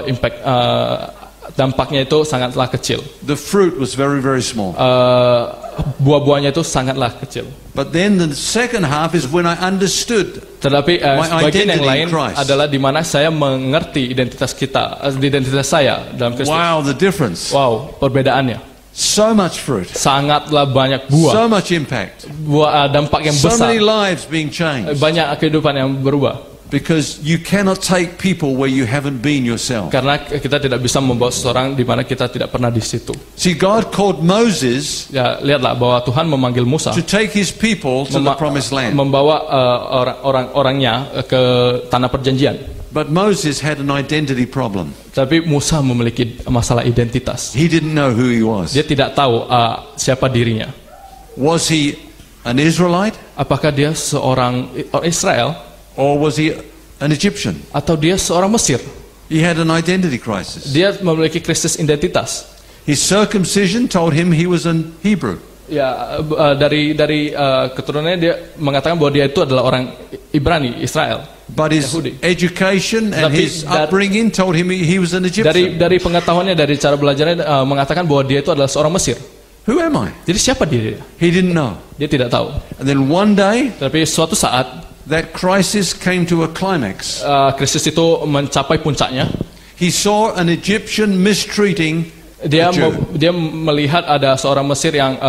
impact dampaknya itu sangatlah kecil. The fruit was very, very small. Buah-buahnya itu sangatlah kecil. But then the second half is when I understood Tetapi my bagian yang identity lain in Christ. adalah di mana saya mengerti identitas saya dalam Kristus. Wow, the difference. Wow, perbedaannya. So much fruit. Sangatlah banyak buah. So much impact. Dampak yang So besar. many lives being changed. Banyak kehidupan yang berubah. Because you cannot take people where you haven't been yourself. Karena kita tidak bisa membawa seseorang di mana kita tidak pernah di situ. See, God called Moses Ya, lihatlah bahwa Tuhan memanggil Musa to take his people to the promised land. membawa orang-orangnya ke tanah perjanjian. But Moses had an identity problem. Tapi Musa memiliki masalah identitas. He didn't know who he was. Dia tidak tahu siapa dirinya. Was he an Israelite? Apakah dia seorang Israel Or was he an Egyptian? atau dia seorang Mesir? He had an identity crisis. Dia memiliki krisis identitas. His circumcision told him he was an Hebrew. Ya, dari keturunannya dia mengatakan bahwa dia itu adalah orang Ibrani, Israel. But his Yahudi. education and Tapi his upbringing told him he was an Egyptian. Dari pengetahuannya, dari cara belajarnya mengatakan bahwa dia itu adalah seorang Mesir. Who am I? Jadi siapa dia? He didn't know. Dia tidak tahu. And then one day, Tapi suatu saat that crisis came to a climax. krisis itu mencapai puncaknya. He saw an Egyptian mistreating a Jew. Dia melihat ada seorang Mesir yang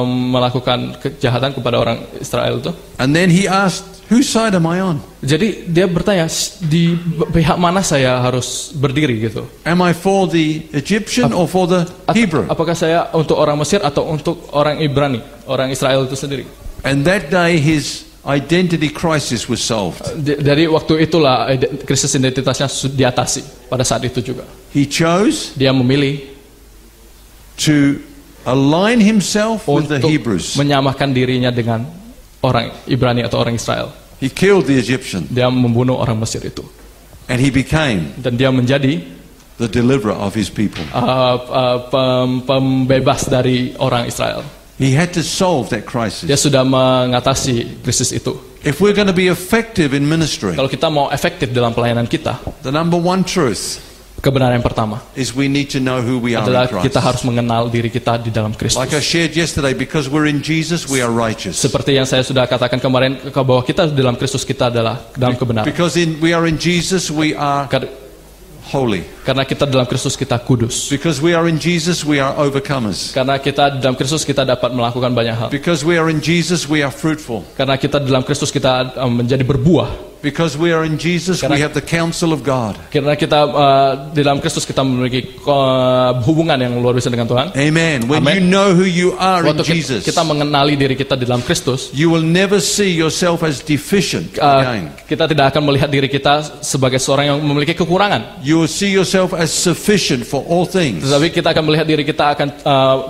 melakukan kejahatan kepada orang Israel itu. And then he asked, whose side am I on? Jadi dia bertanya, di pihak mana saya harus berdiri gitu? Am I for the Egyptian or for the Hebrew? Apakah saya untuk orang Mesir atau untuk orang Ibrani, orang Israel itu sendiri? And that day his identity crisis was solved. Dari waktu itulah krisis identitasnya diatasi. Pada saat itu juga He chose dia memilih to align himself with the untuk Hebrews. menyamakan dirinya dengan orang Ibrani atau orang Israel. He killed the Egyptian Dia membunuh orang Mesir itu and he became dan dia menjadi the deliverer of his people. Pembebas dari orang Israel. He had to solve that Dia crisis. sudah mengatasi krisis itu. If we're going to be effective in ministry, Kalau kita mau efektif dalam pelayanan kita, the number one truth kebenaran yang pertama is we need to know who we are adalah in kita harus Christ. mengenal diri kita di dalam Kristus. Like I shared yesterday, because we're in Jesus, we are righteous. Seperti yang saya sudah katakan kemarin bahwa kita di dalam Kristus kita adalah dalam kebenaran. Because we are in Jesus, we are holy. Karena kita dalam Kristus kita kudus. Because we are in Jesus, we are overcomers. Karena kita dalam Kristus kita dapat melakukan banyak hal. Because we are in Jesus, we are fruitful. Karena kita dalam Kristus kita menjadi berbuah. Because we are in Jesus, we have the counsel of God. Karena kita di dalam Kristus kita memiliki hubungan yang luar biasa dengan Tuhan. Amen. When Amen. you know who you are in Waktu Jesus, kita mengenali diri kita di dalam Kristus, you will never see yourself as deficient again. kita tidak akan melihat diri kita sebagai seorang yang memiliki kekurangan. You will see yourself as sufficient for all things. Tetapi kita akan melihat diri kita akan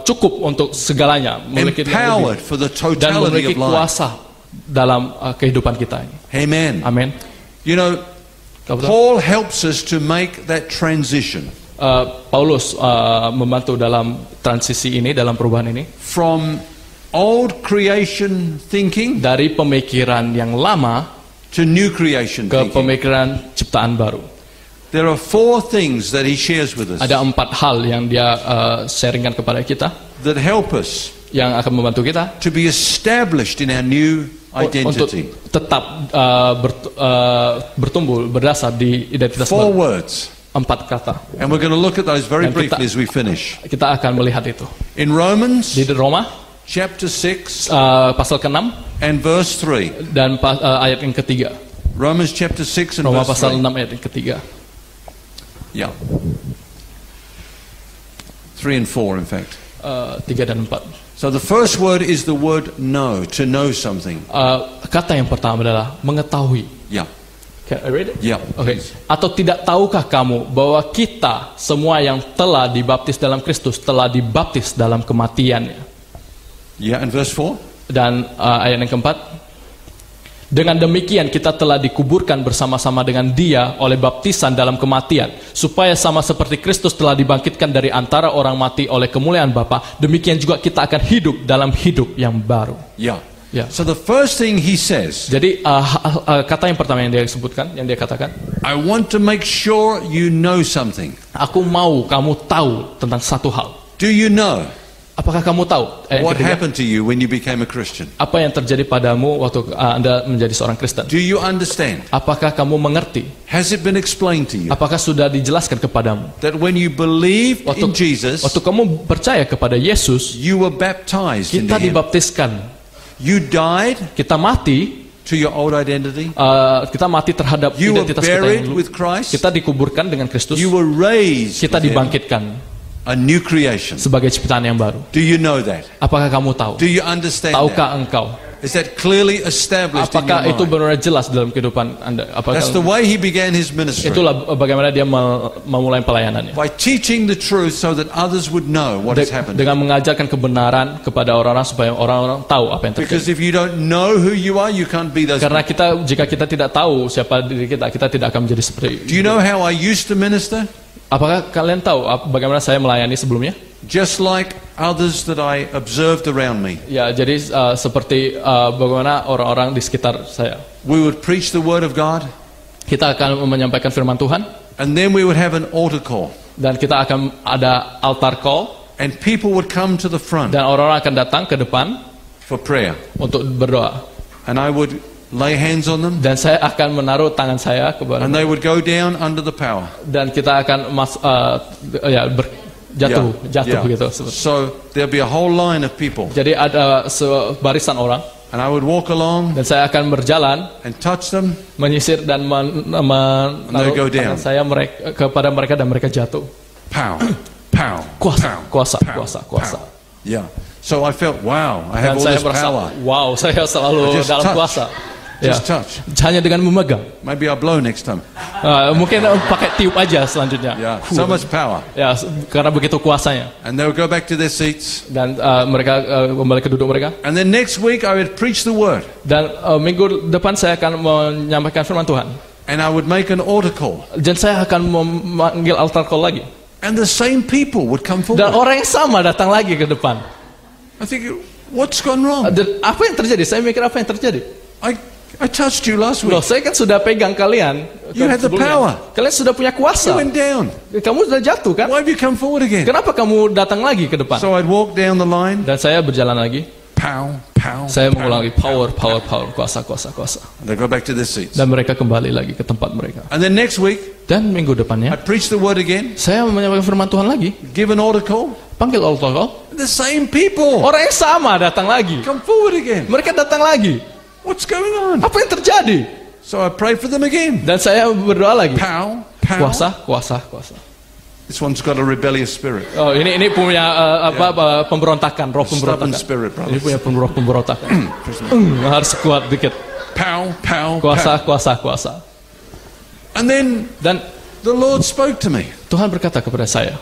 cukup untuk segalanya, memiliki Empowered for the dan totality memiliki of life. kuasa dalam kehidupan kita ini. Amen. Amin. You know, Paul helps us to make that transition Paulus membantu dalam transisi ini, dalam perubahan ini, from old creation thinking dari pemikiran yang lama to new creation ke thinking. pemikiran ciptaan baru. There are 4 things that he shares with us Ada 4 hal yang dia sharingkan kepada kita, that help us yang akan membantu kita to be established in our new untuk identity. tetap bertumbuh berdasar di identitas 4 baru. words. 4 kata. And we're going to look at those very Dan kita- briefly as we finish. Kita akan melihat itu In Romans di Roma chapter 6 pasal ke-6 and verse 3. dan ayat yang ketiga. Romans chapter 6 and Roma verse pasal 3. 6 ayat yang ketiga. Yeah. 3 and 4 in fact. 3 dan 4. So the first word is the word know, to know something. Kata yang pertama adalah mengetahui. Yeah. Can I read it? Yeah. Oke. Atau tidak tahukah kamu bahwa kita semua yang telah dibaptis dalam Kristus telah dibaptis dalam kematiannya? Yeah, and verse 4. Dan ayat yang keempat, dengan demikian kita telah dikuburkan bersama-sama dengan Dia oleh baptisan dalam kematian, supaya sama seperti Kristus telah dibangkitkan dari antara orang mati oleh kemuliaan Bapa, demikian juga kita akan hidup dalam hidup yang baru. Yeah. Ya. So the first thing he says, Jadi kata yang pertama yang dia sebutkan, yang dia katakan, I want to make sure you know something. aku mau kamu tahu tentang satu hal. Do you know Apakah kamu tahu? Yang what ketiga, happened to you when you became a Christian? apa yang terjadi padamu waktu Anda menjadi seorang Kristen? Do you understand? Apakah kamu mengerti? Has it been explained to you Apakah sudah dijelaskan kepadamu? that when you believed in Jesus, Waktu kamu percaya kepada Yesus, you were baptized into kita him? dibaptiskan, You died kita mati, to your old identity. kita mati terhadap You were identitas kita yang buried dulu. with Christ. Kita dikuburkan dengan Kristus, You were raised kita with him, dibangkitkan a new creation. sebagai ciptaan yang baru. Do you know that? Apakah kamu tahu? Do you understand Tahukah that? engkau? Is that clearly established in Apakah your itu mind? benar jelas dalam kehidupan Anda? That's the Apakah way he began his ministry. itulah bagaimana dia memulai pelayanannya? By teaching the truth so that others would know what has happened. Dengan mengajarkan kebenaran kepada orang-orang supaya orang-orang tahu apa yang Because terjadi. if you don't know who you are, you can't be those Karena people. jika kita tidak tahu siapa diri kita, kita tidak akan menjadi seperti. Do you know how I used to minister? Apakah kalian tahu bagaimana saya melayani sebelumnya? Just like others that I observed around me. Ya, jadi seperti bagaimana orang-orang di sekitar saya. We would preach the word of God, Kita akan menyampaikan firman Tuhan, and then we would have an altar call. dan kita akan ada altar call, And people would come to the front dan orang-orang akan datang ke depan for prayer. untuk berdoa. And I would lay hands on them, Dan saya akan menaruh tangan saya kepada, and they would go down under the power. dan kita akan jatuh gitu. So there'll be a whole line of people. Jadi ada sebarisan orang, And I would walk along dan saya akan berjalan and touch them. menyisir dan menaruh go tangan down. saya kepada mereka dan mereka jatuh. Pow, pow, Kuasa, pow, kuasa, pow, kuasa, kuasa. pow. Yeah. So I felt, wow, I Dan have all saya this merasa, power. wow, saya selalu Just dalam touch. kuasa. Ya, Just touch. hanya dengan memegang. Maybe I'll blow next time. Mungkin pakai tiup aja selanjutnya. Yeah. So much power. Ya, karena begitu kuasanya. And they would go back to their seats. Dan mereka kembali ke duduk mereka. And then next week I would preach the word. Dan minggu depan saya akan menyampaikan firman Tuhan. And I would make an altar call. Dan saya akan memanggil altar call lagi. And the same people would come Dan forward. orang yang sama datang lagi ke depan. I think, what's gone wrong? Dan apa yang terjadi? Saya mikir apa yang terjadi? I touched you last Loh, week. saya kan sudah pegang kalian. You had the sebelumnya. power. Kalian sudah punya You kuasa. went down. Kamu sudah jatuh kan? Why have you come forward again? Kenapa kamu datang lagi ke depan? So I'd walk down the line. Dan saya berjalan lagi. Pow, pow, Saya pow. mengulangi power, kuasa. And they go back to their seats. Dan mereka kembali lagi ke tempat mereka. And then next week, Dan minggu depannya, I'd preach the word again, saya menyampaikan firman Tuhan lagi. give an altar call. Panggil altar call. The same people Orang yang sama datang lagi. come forward again. Mereka datang lagi. What's going on? Apa yang terjadi? So I pray for them again. Dan saya berdoa lagi. Pow, pow. Kuasa. This one's got a rebellious spirit. Oh, ini punya pemberontakan, roh pemberontakan. Stubborn spirit, Ini brothers. punya roh pemberontakan. Harus kuat dikit. Pow, pow, Kuasa. pow. And then Dan the Lord spoke to me. Tuhan berkata kepada saya.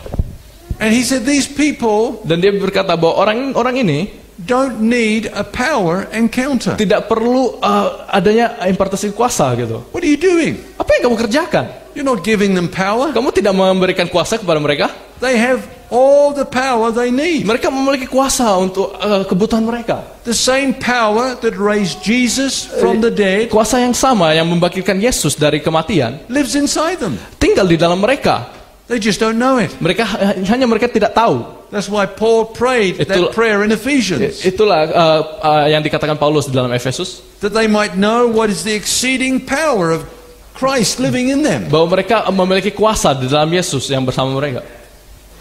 And he said, these people Dan dia berkata bahwa orang ini don't need a power encounter. tidak perlu adanya impartasi kuasa gitu. What are you doing? Apa yang kamu kerjakan? You're not giving them power. Kamu tidak memberikan kuasa kepada mereka. They have all the power they need. Mereka memiliki kuasa untuk kebutuhan mereka. The same power that raised Jesus from the dead Kuasa yang sama yang membangkitkan Yesus dari kematian lives inside them. tinggal di dalam mereka. They just don't know it. Hanya mereka tidak tahu. That's why Paul prayed that prayer in Ephesians, Itulah yang dikatakan Paulus di dalam Efesus, that they might know what is the exceeding power of Christ living in them. bahwa mereka memiliki kuasa di dalam Yesus yang bersama mereka.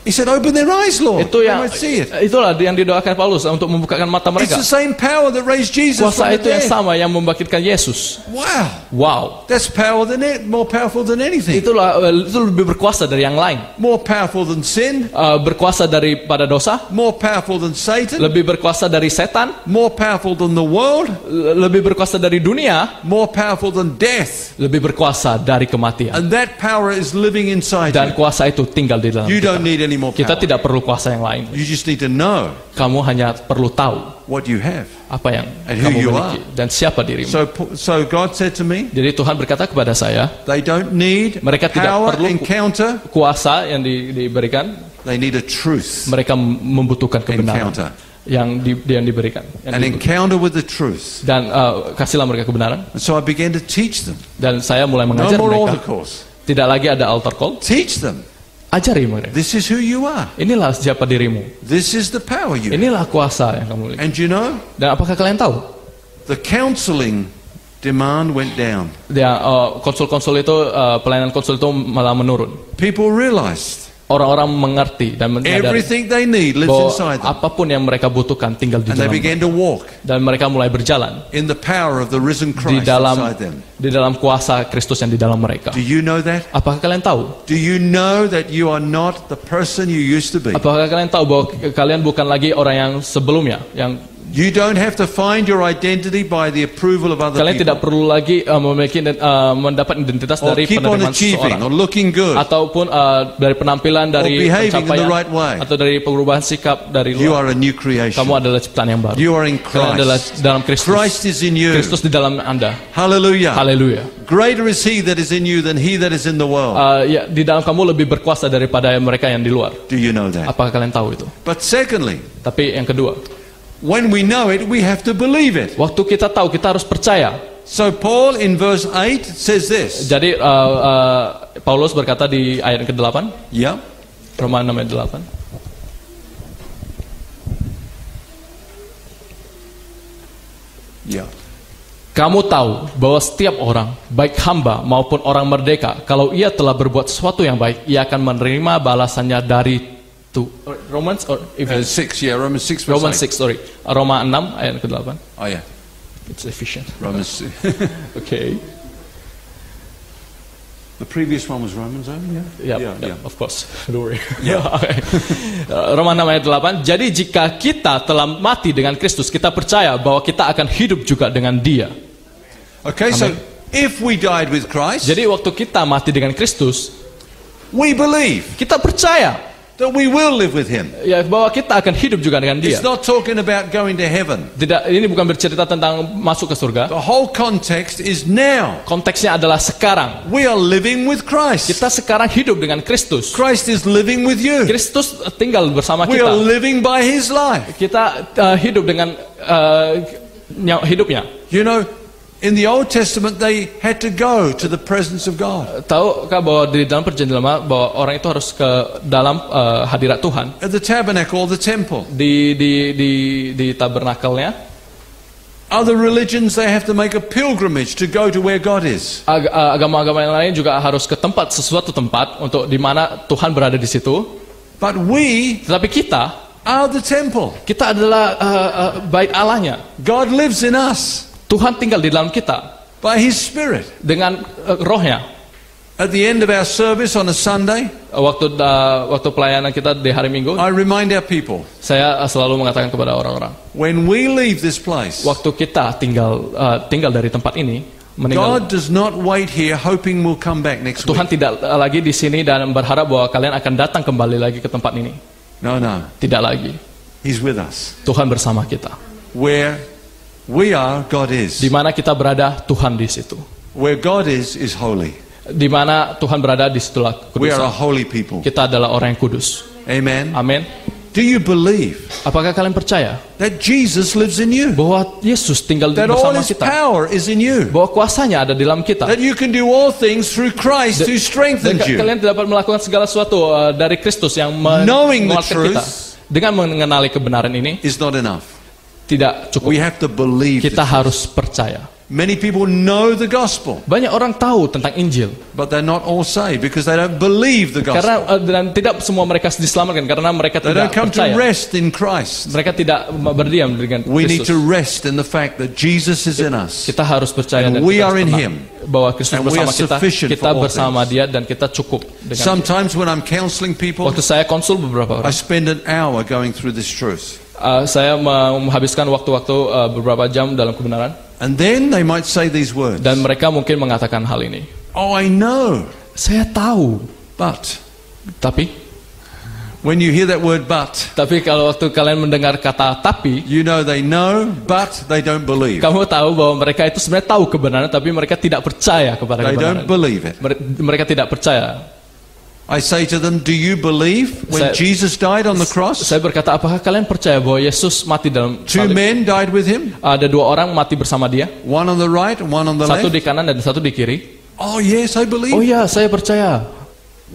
He said, open their eyes, Lord. Itu They yang might see it. itulah yang didoakan Paulus untuk membukakan mata It's mereka. the same power that raised Jesus Kuasa from the itu yang dead. sama yang membangkitkan Yesus. Wow. Wow. That's power than it, more powerful than anything. Itu lebih berkuasa dari yang lain. More powerful than sin, Berkuasa daripada dosa, more powerful than Satan, lebih berkuasa dari setan, more powerful than the world, lebih berkuasa dari dunia, more powerful than death. lebih berkuasa dari kematian. And that power is living inside Dan you. kuasa itu tinggal di dalam You kita. don't need any more Kita power. tidak perlu kuasa yang lain. You just need to know Kamu hanya perlu tahu what you have. apa yang And who kamu you miliki dan siapa dirimu. So God said to me, Jadi Tuhan berkata kepada saya, they don't need Mereka tidak power perlu encounter, kuasa yang diberikan, they need a truth mereka membutuhkan kebenaran. encounter. yang diberikan, an encounter with the truth. dan kasihlah mereka kebenaran. And so I began to teach them. Dan saya mulai No mengajar more altar mereka. calls. Tidak lagi ada altar call. Teach them. Ajari mereka. This is who you are. Inilah siapa dirimu. This is the power you have. Inilah kuasa yang kamu miliki. And you know, Dan apakah kalian tahu? the counseling demand went down. Ya, konsul-konsul itu, pelayanan konsul itu malah menurun. People realized Orang-orang mengerti dan menyadari everything they need lives bahwa inside them. apapun yang mereka butuhkan tinggal di And they dalam began to walk dan mereka mulai berjalan in the power of the risen di Christ dalam inside them. kuasa Kristus yang di dalam mereka. Do you know that? Apakah kalian tahu? Do you know that you are not the person you used to be? Apakah kalian tahu bahwa kalian bukan lagi orang yang sebelumnya, yang You don't have to find your identity by the approval of other kalian people. tidak perlu lagi mendapat identitas Or dari keep on penerimaan achieving seseorang, or looking good. ataupun dari penampilan, dari behaving in the pencapaian, right way. atau dari perubahan sikap dari You luar. are a new creation. Kamu adalah ciptaan yang baru. You are in Kalian adalah Christ. dalam Kristus. Christ is in you. Kristus di dalam Anda. Hallelujah. Haleluya. Greater is He that is in you than he that is in the world. Ya, di dalam kamu lebih berkuasa daripada mereka yang di luar. Do you know that? Apakah kalian tahu itu? But secondly, Tapi yang kedua, when we know it, we have to believe it. waktu kita tahu, kita harus percaya. So Paul in verse 8 says this. Jadi Paulus berkata di ayat ke-8, Yeah. Roma 6 ayat 8. Yeah. Kamu tahu bahwa setiap orang, baik hamba maupun orang merdeka, kalau ia telah berbuat sesuatu yang baik, ia akan menerima balasannya dari Romans or Ephesians? 6, yeah, Romans 6 verse Romans 8. 6, sorry. Roma 6 ayat ke-8. Oh yeah, It's efficient. Romans 6. Okay. The previous one was Romans 8, yeah? Yeah, of course. Don't worry. Yeah. Okay. Roma 6 ayat 8. Jadi jika kita telah mati dengan Kristus, kita percaya bahwa kita akan hidup juga dengan Dia. Okay, so if we died with Christ, Jadi waktu kita mati dengan Kristus, we believe kita percaya that we will live with Him. ya bahwa kita akan hidup juga dengan Dia. It's not talking about going to heaven. Tidak, ini bukan bercerita tentang masuk ke surga. The whole context is now. Konteksnya adalah sekarang. We are living with Christ. Kita sekarang hidup dengan Kristus. Christ is living with you. Kristus tinggal bersama We are kita. living by His life. Kita hidup dengan hidupnya. You know, in the Old Testament they had to go to the presence of God. Tahukah bahwa di dalam perjanjian lama bahwa orang itu harus ke dalam hadirat Tuhan, At the tabernacle or the temple. di tabernakelnya. Other religions they have to make a pilgrimage to go to where God is. Agama-agama yang lain juga harus ke sesuatu tempat untuk di mana Tuhan berada di situ. But we Tetapi kita are the temple. adalah bait Allahnya. God lives in us Tuhan tinggal di dalam kita by His Spirit. dengan rohnya. At the end of our service on a Sunday, Waktu pelayanan kita di hari Minggu, I remind our people, saya selalu mengatakan kepada orang-orang, when we leave this place, waktu kita tinggal dari tempat ini, meninggal, God does not wait here hoping we'll come back next Tuhan week. tidak lagi di sini dan berharap bahwa kalian akan datang kembali lagi ke tempat ini. No, no. Tidak lagi. He's with us. Tuhan bersama kita. Where we are, God is. Di mana kita berada, Tuhan di situ. Where God is holy. Di mana Tuhan berada, di situlah We are a kudusan. holy people. Kita adalah orang yang kudus. Amen. Amin. Do you believe Apakah kalian percaya that Jesus lives in you? bahwa Yesus tinggal That all bersama His kita? power is in you? Bahwa kuasanya ada di dalam kita. That you can do all things through Christ who Dan strengthens you? kalian dapat melakukan segala sesuatu dari Kristus yang Knowing the menguatkan kita. truth Dengan mengenali kebenaran ini is not enough. tidak cukup. We have to believe Kita the truth. harus percaya. Many people know the gospel, Banyak orang tahu tentang Injil, but they're not all saved because they don't believe the gospel. karena dan tidak semua mereka diselamatkan karena mereka They tidak don't come to percaya. rest in Christ. Mereka tidak berdiam dengan We need to Kristus. rest in the fact that Jesus is in us. Kita harus percaya And dan we kita are harus in tenang Him. bahwa Kristus And we bersama are kita. sufficient Kita for all bersama things. Dia dan kita cukup dengan Dia. Sometimes when I'm counseling people, Waktu saya konsul beberapa I orang, spend an hour going through this truth. saya menghabiskan waktu-waktu beberapa jam dalam kebenaran, And then they might say these words. dan mereka mungkin mengatakan hal ini. Oh, I know. Saya tahu, But tapi when you hear that word but, kalau waktu kalian mendengar kata tapi, you know they know, but they don't believe. kamu tahu bahwa mereka itu sebenarnya tahu kebenaran, tapi mereka tidak percaya kepada They kebenaran. don't believe it. Mereka tidak percaya. I say to them, do you believe when Jesus died on the cross? Saya berkata, apakah kalian percaya bahwa Yesus mati dalam Two salib? men died with him, Ada dua orang mati bersama dia, one on the right and one on the satu left. di kanan dan satu di kiri. Oh yes, I believe. Oh ya, saya percaya.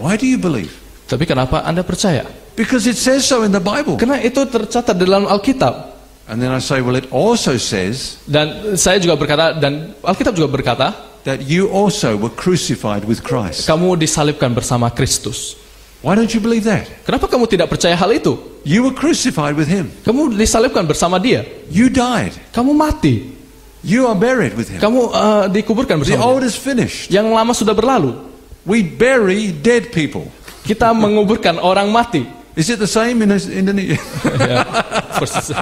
Why do you believe? Tapi kenapa Anda percaya? Because it says so in the Bible. Karena itu tercatat dalam Alkitab. And then I say, well, it also says Dan saya juga berkata, dan Alkitab juga berkata, that you also were crucified with Christ. kamu disalibkan bersama Kristus. Why don't you believe that? Kenapa kamu tidak percaya hal itu? You were crucified with him. Kamu disalibkan bersama dia. You died. Kamu mati. You are buried with him. Kamu dikuburkan The bersama old dia. is finished. Yang lama sudah berlalu. We bury dead people. Kita menguburkan orang mati. Is it the same in Indonesia? Ya, persis.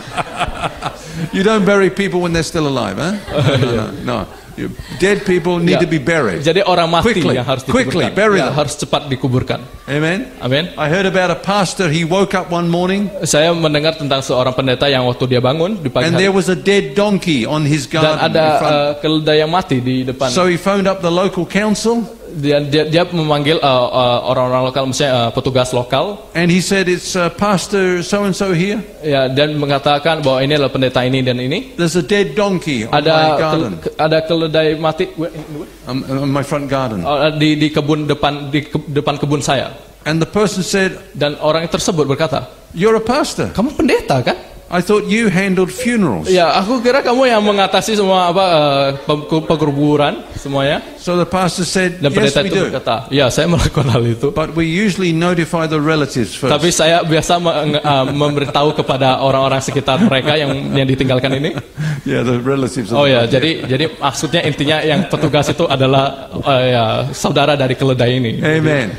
You don't bury people when they're still alive, huh? No. Dead people need to be buried. Jadi orang mati Quickly, yang harus quickly, dikuburkan. bury Ya, them. harus cepat dikuburkan. Amen. Amin. I heard about a pastor, he woke up one morning Saya mendengar tentang seorang pendeta yang waktu dia bangun di pagi and hari there was a dead donkey on his dan garden ada in front. keledai yang mati di depan. So he phoned up the local council Dia memanggil orang-orang lokal, misalnya petugas lokal, and he said, it's Pastor so-and-so here. ya, dan mengatakan bahwa ini adalah pendeta ini dan ini. There's a dead donkey on my garden, Ada keledai mati on my front garden. di kebun depan kebun saya. And the person said, Dan orang tersebut berkata, you're a pastor. kamu pendeta kan? I thought you handled funerals. Ya, aku kira kamu yang mengatasi semua pekuburan semuanya. So the pastor said, Dan yes, pendeta we itu do. berkata, ya, saya melakukan hal itu. But we usually notify the relatives Tapi first. saya biasa memberitahu kepada orang-orang sekitar mereka yang ditinggalkan ini. Yeah, the relatives. Oh ya, jadi maksudnya intinya yang petugas itu adalah ya, saudara dari keledai ini. Amen.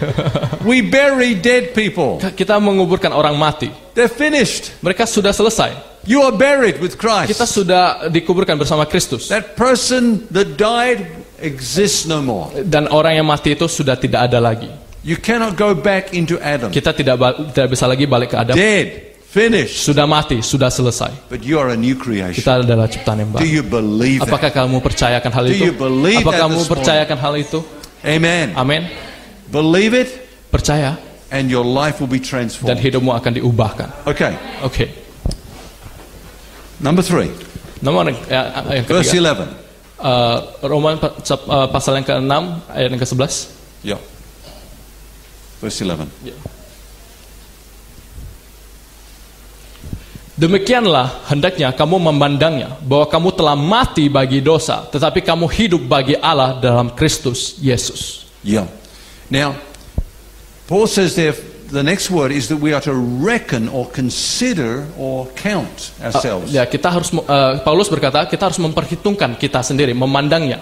We bury dead people. Kita menguburkan orang mati. They're finished. Mereka sudah selesai. You are buried with Kita Christ. sudah dikuburkan bersama Kristus. That person that died exists no more. Dan orang yang mati itu sudah tidak ada lagi. You cannot go back into Adam. Kita tidak bisa lagi balik ke Adam. Dead, finished. Sudah mati, sudah selesai. But you are a new creation. Kita adalah ciptaan yang Do baru. you believe that? Kamu percayakan hal Do itu? you believe Apakah that kamu this morning? percayakan hal itu? Amen. Amin. Believe it Percaya and your life will be dan transformed. hidupmu akan diubahkan. Okay. Oke. Number 3. Nomor yang Verse ketiga. 11. Roman pasal yang ke-6 ayat yang ke-11. Yeah. Verse 11. Demikianlah hendaknya kamu memandangnya bahwa kamu telah mati bagi dosa, tetapi kamu hidup bagi Allah dalam Kristus Yesus. Yeah. Now, Paul says there, the next word is that we are to reckon or consider or count ourselves Ya, kita harus Paulus berkata, kita harus memperhitungkan kita sendiri, memandangnya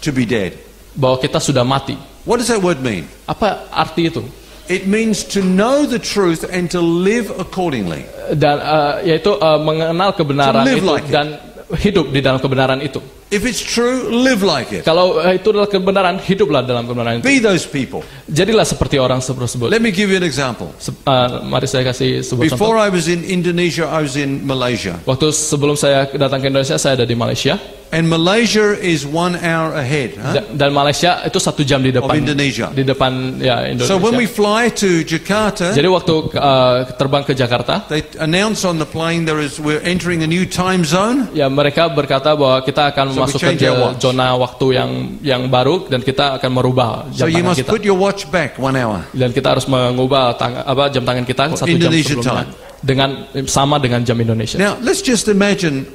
to be dead. bahwa kita sudah mati. What does that word mean? Apa arti itu? It means to know the truth and to live accordingly. Dan yaitu mengenal kebenaran To live itu like it. dan hidup di dalam kebenaran itu. If it's true, live like it. Kalau itu adalah kebenaran, hiduplah dalam kebenaran itu. Be those people. Jadilah seperti orang tersebut. Let me give you an example. Mari saya kasih sebuah contoh. Before I was in Indonesia, I was in Malaysia. Waktu sebelum saya datang ke Indonesia, saya ada di Malaysia. And Malaysia is 1 hour ahead Dan Malaysia itu 1 jam di of depan. Indonesia. Di depan ya Indonesia. So when we fly to Jakarta, Jadi waktu terbang ke Jakarta, they announce on the plane we're entering a new time zone. ya mereka berkata bahwa kita akan So we masuk change ke our watch. zona waktu yang baru dan kita akan merubah So jam you tangan must kita. put your watch back 1 hour. Dan kita harus mengubah jam tangan kita 1 jam Indonesia sebelumnya time. sama dengan jam Indonesia. Now let's just imagine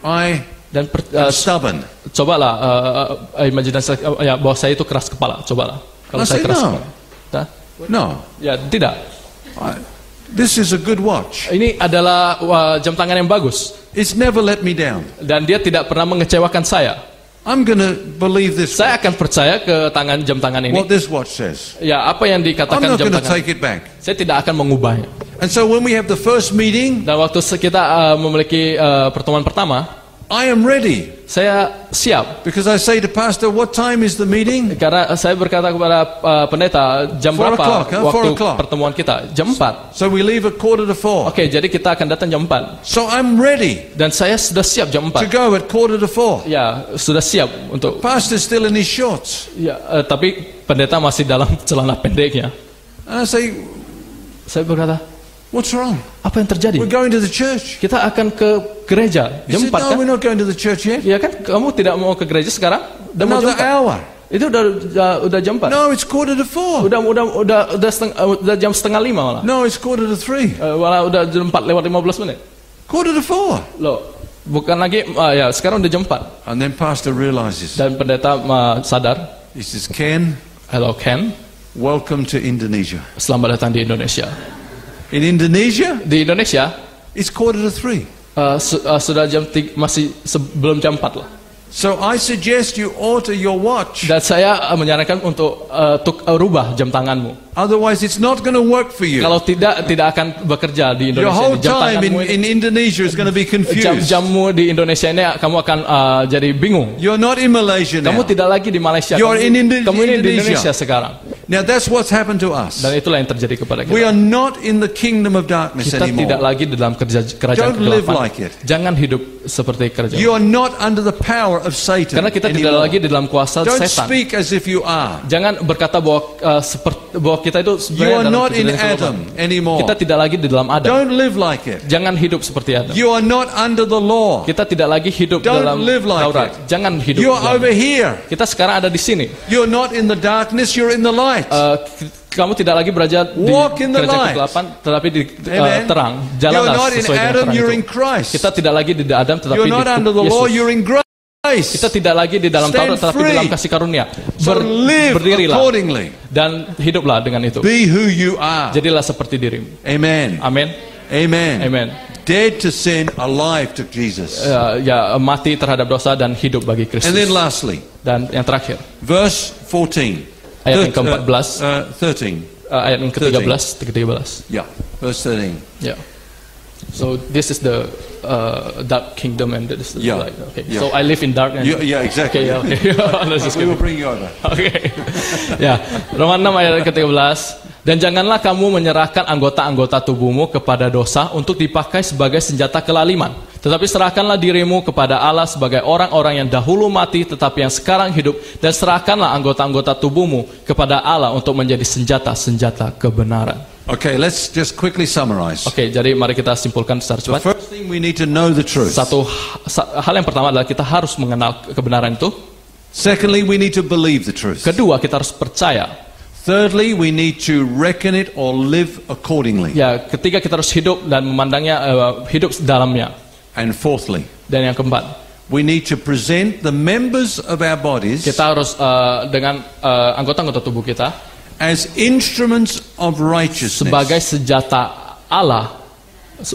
Dan I'm stubborn. cobalah imajinasi ya bahwa saya itu keras kepala. Cobalah kalau I saya say keras no. kepala. Nah, No, ya tidak. this is a good watch. Ini adalah jam tangan yang bagus It's never let me down. dan dia tidak pernah mengecewakan saya. I'm going to believe this. Saya akan percaya ke jam tangan ini. What this watch says. Ya, apa yang I'm dikatakan not jam going to tangan. take it back. Saya tidak akan mengubahnya. And so when we have the first meeting, Dan waktu kita memiliki pertemuan pertama, I am ready saya siap. because I say to pastor, what time is the meeting? Karena saya berkata kepada pendeta, jam 4 berapa o'clock, huh? waktu 4 o'clock. pertemuan kita? Jam 4. So we leave at 3:45. Oke, jadi kita akan datang jam 4. So I'm ready Dan saya sudah siap jam to 4. go at 3:45. Ya, sudah siap untuk Pastor's still in his shorts. ya, tapi pendeta masih dalam celana pendeknya. And I say, Saya berkata, what's wrong? apa yang terjadi? We're going to the church. Kita akan ke gereja He jam said, 4 no, kan? we're not going to the church yet. Ya kan, kamu tidak mau ke gereja sekarang? Udah mau Another jam 4. hour. Itu udah jam 4. No, it's 4:45. Udah jam setengah 5 malah. No, it's 2:45. Malah udah jam 4 lewat 15 menit. 3:45. Loh, bukan lagi ya sekarang udah jam 4. And then pastor realizes. Dan pendeta sadar, He says, Ken, hello Ken, welcome to Indonesia. selamat datang di Indonesia. In Indonesia, Di Indonesia it's 2:45. sudah jam 3, masih sebelum jam 4 lah. So I suggest you alter your watch. Dan saya menyarankan untuk rubah jam tanganmu. Otherwise, it's not going to work for you. Kalau tidak akan bekerja di Your Indonesia. whole Jam time tanganmu in Indonesia is going to be confused. Jam-jammu di Indonesia ini kamu akan jadi bingung. You're not in Malaysia now. Kamu tidak lagi di Malaysia. You're in Kamu ini di Indonesia. Indonesia sekarang. Now that's what's happened to us. Dan itulah yang terjadi kepada We kita. are not in the kingdom of darkness Kita tidak anymore. lagi di dalam kerajaan Don't live kegelapan. like it. Jangan hidup seperti kerajaan. You are not under the power of Satan Karena kita tidak anymore. lagi di dalam kuasa Don't setan. speak as if you are. Jangan berkata bahwa kita itu You are sebenarnya dalam not in kejadian Adam kegelapan. anymore. Kita tidak lagi di dalam Adam. Don't live like it. Jangan hidup seperti Adam. You are not under the law. Kita tidak lagi hidup Don't dalam live like Taurat. it. Jangan hidup. You are dalam- over here. Kita sekarang ada di sini. You're not in the darkness, you're in the light. Kamu tidak lagi berada di Walk in the kerajaan light. kegelapan, tetapi di Amen. terang. You're Jalanlah not in sesuai dengan Adam, terang you're in itu. Christ. Kita tidak lagi di Adam, tetapi You're di not under the law, Yesus. you're in grace. Kita tidak lagi di dalam Stand Taurat, tetapi free. dalam kasih karunia. So live Berdirilah accordingly. dan hiduplah dengan itu. Be who you are. Jadilah seperti dirimu. Amen. Amin. Amen. Amen. Dead to sin, alive to Jesus. Ya, mati terhadap dosa dan hidup bagi Kristus. And then lastly, Dan yang terakhir, verse 14. ayat yang ke-14, 13. ayat yang ke-13, Yeah, verse 13. Yeah. So this is the dark kingdom and this is the Yeah. light. Okay. Yeah. So I live in dark and Yeah, exactly. Okay, okay. Let's just We go. will bring you over. Oke. Ya, Roma 6 ayat ke-13. Dan janganlah kamu menyerahkan anggota-anggota tubuhmu kepada dosa untuk dipakai sebagai senjata kelaliman. Tetapi serahkanlah dirimu kepada Allah sebagai orang-orang yang dahulu mati tetapi yang sekarang hidup. Dan serahkanlah anggota-anggota tubuhmu kepada Allah untuk menjadi senjata-senjata kebenaran. Okay, let's just quickly summarize. Oke, jadi mari kita simpulkan secara The cepat. first thing we need to know the truth. Hal yang pertama adalah kita harus mengenal kebenaran itu. Secondly, we need to believe the truth. Kedua, kita harus percaya. Thirdly, we need to reckon it or live accordingly. Ya, ketiga kita harus hidup dan memandangnya hidup dalamnya. And fourthly, Dan yang keempat, we need to present the members of our bodies kita harus dengan anggota-anggota tubuh kita as instruments of righteousness. sebagai senjata Allah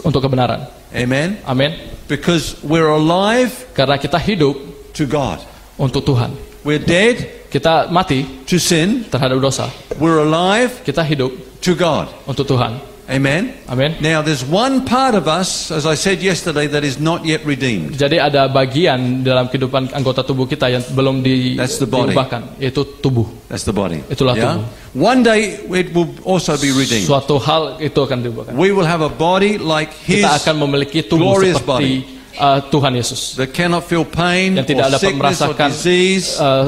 untuk kebenaran. Amen. Amin. Because we're alive Karena kita hidup to God. untuk Tuhan. We're dead Kita mati to sin. terhadap dosa. We're alive Kita hidup to God. untuk Tuhan. Amen. Amin. Now there's one part of us, as I said yesterday, that is not yet redeemed. Jadi ada bagian dalam kehidupan anggota tubuh kita yang belum That's the body. diubahkan, yaitu tubuh. That's the body. Itulah Yeah? tubuh. One day it will also be redeemed. Suatu hal itu akan diubahkan. We will have a body like His, Kita akan memiliki tubuh glorious seperti Tuhan Yesus that cannot feel pain yang tidak or dapat sickness or merasakan disease,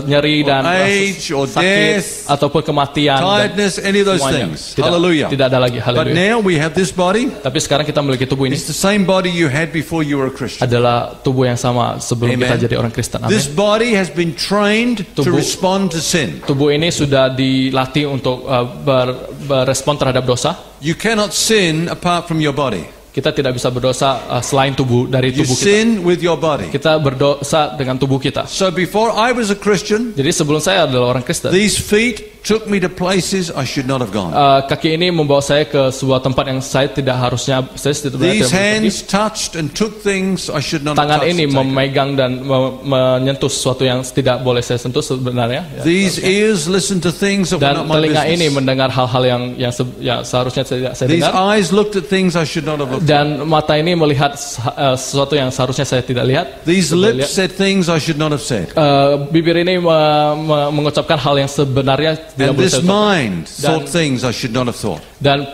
nyeri dan age or sakit death, ataupun kematian dan tiredness, any of those semuanya. things. Tidak, Hallelujah. tidak ada lagi. But Haleluya. now we have this body. Tapi sekarang kita memiliki tubuh ini It's the same body you had before you were a Christian. adalah tubuh yang sama sebelum Amen. kita jadi orang Kristen. Amin. This body has been trained to Tubuh- respond to sin. Tubuh ini sudah dilatih untuk berespon terhadap dosa. You cannot sin apart from your body. Kita tidak bisa berdosa selain dari You tubuh kita. sin with your body. Kita berdosa dengan tubuh kita. So before I was a Christian, Jadi sebelum saya adalah orang Kristen, these feet took me to places I should not have gone. kaki ini membawa saya ke sebuah tempat yang saya tidak harusnya. These hands touched and took things I should not have Tangan touched. ini and taken. memegang dan menyentuh sesuatu yang tidak boleh saya sentuh sebenarnya. Ya. These ears listen to things that were Dan not my telinga ini business. mendengar hal-hal yang seharusnya saya These dengar. eyes looked at things I should not have looked at. Dan mata ini melihat sesuatu yang seharusnya saya tidak lihat. These lips said things I should not have said. Bibir ini mengucapkan hal yang sebenarnya tidak And boleh this saya ucapkan. mind thought things I should not have thought. Dan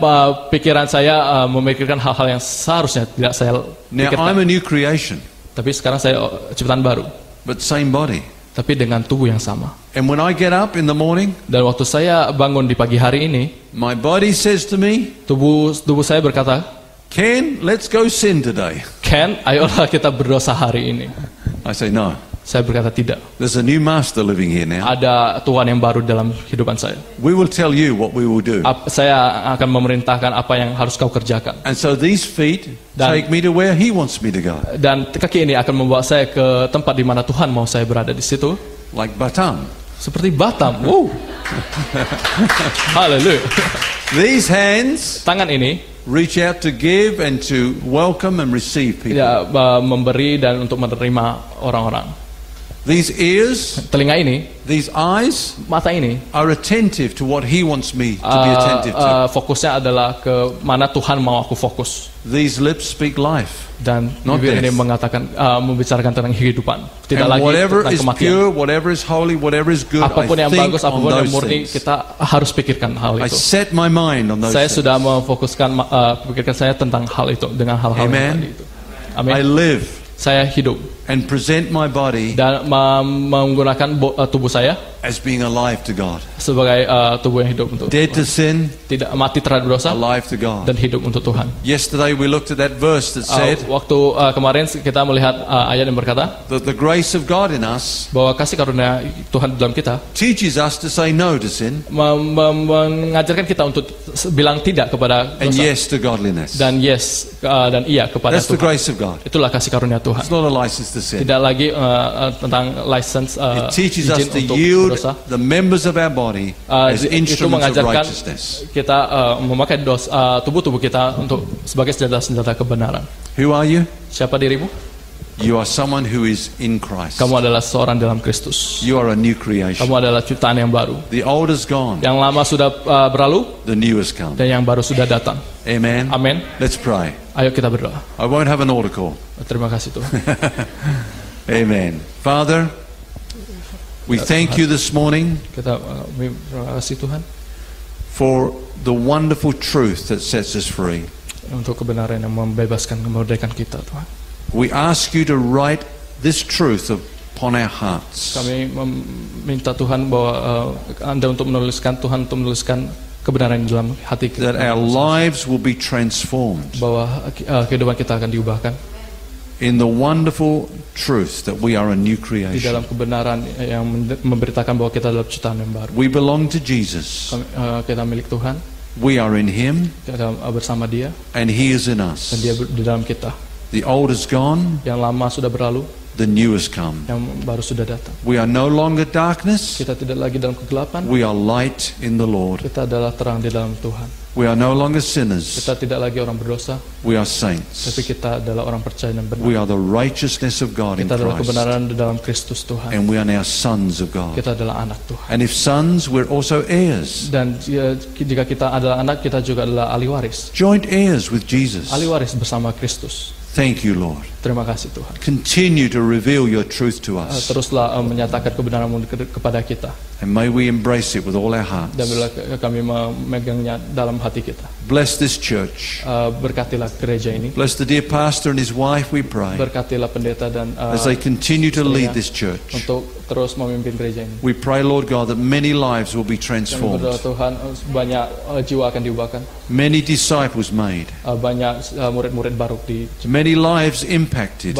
pikiran saya memikirkan hal-hal yang seharusnya tidak saya Now I'm pikirkan. a new creation, Tapi sekarang saya ciptaan baru. but same body. Tapi dengan tubuh yang sama. And when I get up in the morning, Dan waktu saya bangun di pagi hari ini, my body says to me, tubuh saya berkata, Ken, let's go sin today. Ken, ayolah kita berdosa hari ini. I say, no. Saya berkata tidak. There's a new master living here now. Ada Tuhan yang baru dalam kehidupan saya. We will tell you what we will do. Saya akan memerintahkan apa yang harus kau kerjakan. And so these feet Dan- take me to where he wants me to go. Dan kaki ini akan membawa saya ke tempat di mana Tuhan mau saya berada di situ. Like Batam. Seperti Batam. Wow. Haleluya. These hands Tangan ini reach out to give and to welcome and receive people. ya, memberi dan untuk menerima orang-orang. These ears, Telinga ini, these eyes mata ini, are attentive to what he wants me to be attentive to. fokusnya adalah ke mana Tuhan mau aku fokus. These lips speak life. Dan Not bibir ini death. mengatakan, membicarakan tentang kehidupan. Tidak And lagi whatever tentang is kematian. pure, whatever is holy, whatever is good, I Apapun yang think bagus, on apapun yang those murni, things. kita harus pikirkan hal I itu. set my mind on those Saya things. sudah memfokuskan pikirkan saya tentang hal itu, dengan hal-hal yang Amen. tadi itu. Amin. I live Saya hidup and present my body dan menggunakan tubuh saya as being alive to God. sebagai tubuh yang hidup untuk Dead to sin, tidak mati terhadap dosa alive to God. dan hidup untuk Tuhan. Yesterday we looked at that verse that said Waktu kemarin kita melihat ayat yang berkata that the grace of God in us bahwa kasih karunia Tuhan di dalam kita teaches us to say no to sin mengajarkan kita untuk bilang tidak kepada and dosa yes to godliness. dan yes dan iya kepada That's the Tuhan. grace of God. Itulah kasih karunia Tuhan. It's not a license to sin. Tidak lagi tentang license It teaches us izin to untuk yield berdosa. the members of our body as Itu instruments of mengajarkan righteousness. kita memakai tubuh kita untuk sebagai senjata-senjata kebenaran. Who are you? Siapa dirimu? You are someone who is in Christ. Kamu adalah seorang dalam Kristus. You are a new creation. Kamu adalah ciptaan yang baru. The old is gone. Yang lama sudah berlalu The new has come. dan yang baru sudah datang. Amen. Amin. Let's pray. Ayo kita berdoa. I won't have an altar call. Terima kasih Tuhan. Amen. Father, we thank you this morning Kita terima kasih Tuhan for the wonderful truth that sets us free. untuk kebenaran yang membebaskan, memerdekakan kita Tuhan. We ask you to write this truth upon our hearts. Kami meminta Tuhan bahwa Anda untuk menuliskan kebenaran di dalam hati kita. That our lives will be transformed Bahwa kehidupan kita akan diubahkan in the wonderful truth that we are a new di creation. dalam kebenaran yang memberitakan bahwa kita adalah ciptaan yang baru. We belong to Jesus. Kita milik Tuhan, We are in Him kita bersama Dia and He is in dan Dia us. di dalam kita. The old is gone, Yang lama sudah berlalu, the new has come. yang baru sudah datang. We are no longer darkness, Kita tidak lagi dalam kegelapan, we are light in the Lord. kita adalah terang di dalam Tuhan. We are no longer sinners, Kita tidak lagi orang berdosa, we are tapi saints. kita adalah orang percaya dan benar. We are the righteousness of God in Kita adalah Christ. kebenaran di dalam Kristus Tuhan. And we are now sons of God. Kita adalah anak Tuhan. And if sons, we're also heirs. Dan jika kita adalah anak, kita juga adalah ahli waris. Joint heirs with Jesus. Ahli waris bersama Kristus. Thank you, Lord. Terima kasih Tuhan. Continue to reveal your truth to us. Teruslah menyatakan kebenaran-Mu kepada kita. And may we embrace it with all our Dan hearts. bila kami memegangnya dalam hati kita. Bless this church. Berkatilah gereja ini. Bless the dear pastor and his wife, we pray, Berkatilah pendeta dan as they continue to lead this church. untuk terus memimpin gereja ini. We pray, Lord God, that many lives will be Kami transformed. berdoa Tuhan, banyak jiwa akan diubahkan. Many disciples made. Banyak murid-murid baru Many lives impacted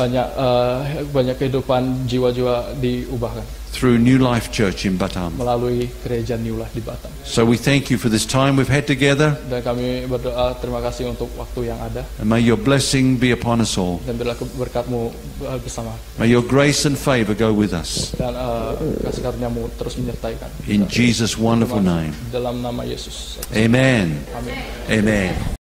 banyak kehidupan jiwa-jiwa diubahkan through New Life Church in Batam. melalui gereja New Life di Batam. So we thank you for this time we've had together. Dan kami berdoa terima kasih untuk waktu yang ada. And may your blessing be upon us all. Dan bila berkat-Mu bersama. May your grace and favor go with us. Dan kasih karunia-Mu terus menyertai kami. In Jesus' wonderful name. Dalam nama Yesus. Amen. Amin. Amen.